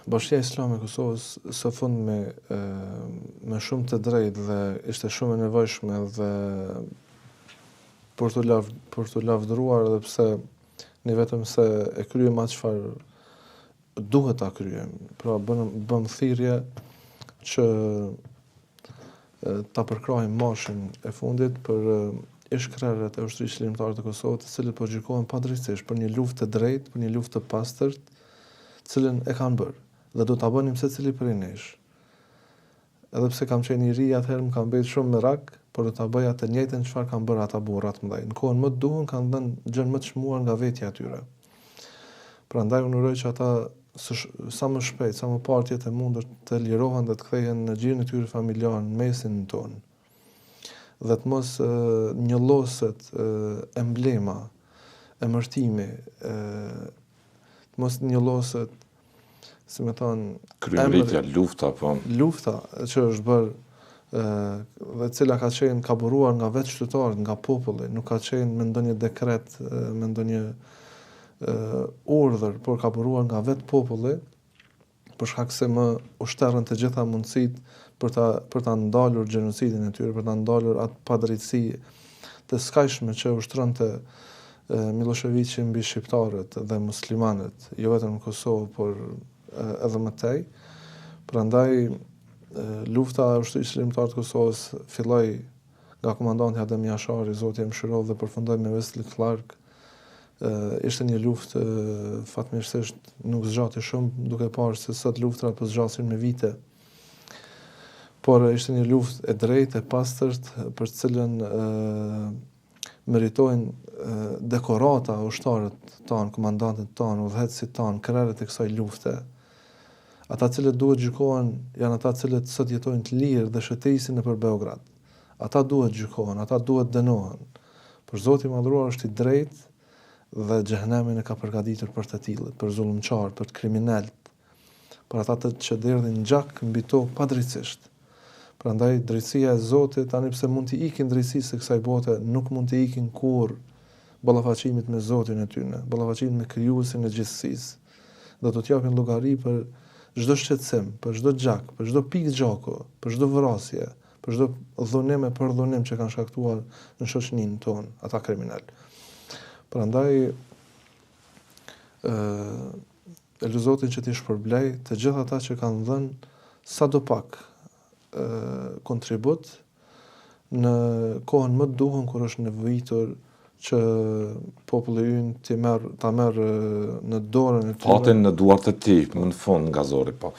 Bashkia Islame e Kosovës së fundmi me shumë të drejtë dhe ishte shumë e nevojshme dhe për të lavdëruar edhe pse ne vetëm se e kryem atë çfarë duhet ta kryem. Pra bëm thirrje që ta përkrahim moshin e fundit për ish-krerët e ushtrisë lirimtare të Kosovës, të cilët po gjykohen padrejtisht për një luftë të drejtë, për një luftë të pastërt, të cilën e kanë bërë dhe do ta bënim secili prej nesh. Edhe pse kam qenë i ri atëherë më kam bërë shumë merak, por do ta bëja të njëjtën çfarë kanë bërë ata burrat mëdhej. Në kohën më të duhur kanë dhënë gjën më të çmuar nga vetja atyre. Prandaj unë uroj që ata sa më shpejt, sa më parë të mundur të lirohen dhe të kthehen në gjirin e tyre familjar, në mesin tonë. Dhe të mos njolloset emblema, emërtimi, të mos njolloset, si me thonë, kryemëritja, lufta, po. Lufta që është bërë dhe cila ka qenë ka buruar nga vetë qytetarët, nga populli, nuk ka qenë me ndonjë dekret, me ndonjë urdhër, por ka buruar nga vetë populli, për shkak se më ushterën të gjitha mundësitë për ta ndalur gjenocidin e tyre, për ta ndalur atë padrejtësi të skajshme që ushtronte Miloševiqi mbi shqiptarët dhe muslimanët, jo vetëm në Kosovë, por edhe më tej. Prandaj lufta e ushtrisë lirimtare të Kosovës filloi nga komandanti Adem Jashari, Zoti e mëshiroj, dhe përfundoi me Wesley Clark. Ishte një luftë fatmirësisht nuk zgjati shumë, duke parë se sot luftrat po zgjasin me vite. Por ishte një luftë e drejtë, e pastërt, për të cilën meritojnë dekorata ushtarët tanë, komandantët tanë, udhëheqësit tanë, krerët e kësaj lufte. Ata cilët duhet gjykohen janë ata cilët sot jetojnë të lirë dhe shëtisin nëpër Beograd. Ata duhet gjykohen, ata duhet dënohen. Por Zoti i madhruar është i drejtë dhe xhehenemin e ka përgatitur për të tillët, për zullumçar, për të kriminalët, për ata që derdhin gjak mbi tokë padrejtisht. Prandaj drejtësia e Zotit, tani pse mund të ikin drejtësisë së kësaj bote, nuk mund të ikin kurrë ballafaqimit me Zotin e tyre, ballafaqimit me Krijuesin e gjithësisë. Do të japin llogari për çdo shqetësim, për çdo gjak, për çdo pikë gjaku, për çdo vrasje, për çdo dhunim e përdhunim që kanë shkaktuar në shoqërinë tonë, ata kriminal. Prandaj e lutem Zotin që t'i shpërblej të gjithë ata që kanë dhënë sadopak kontribut në kohën më të duhur kur është nevojitur që populli ynë ta merr në dorën e tyre. Fatin në duart e tij, më në fund nga zori, po.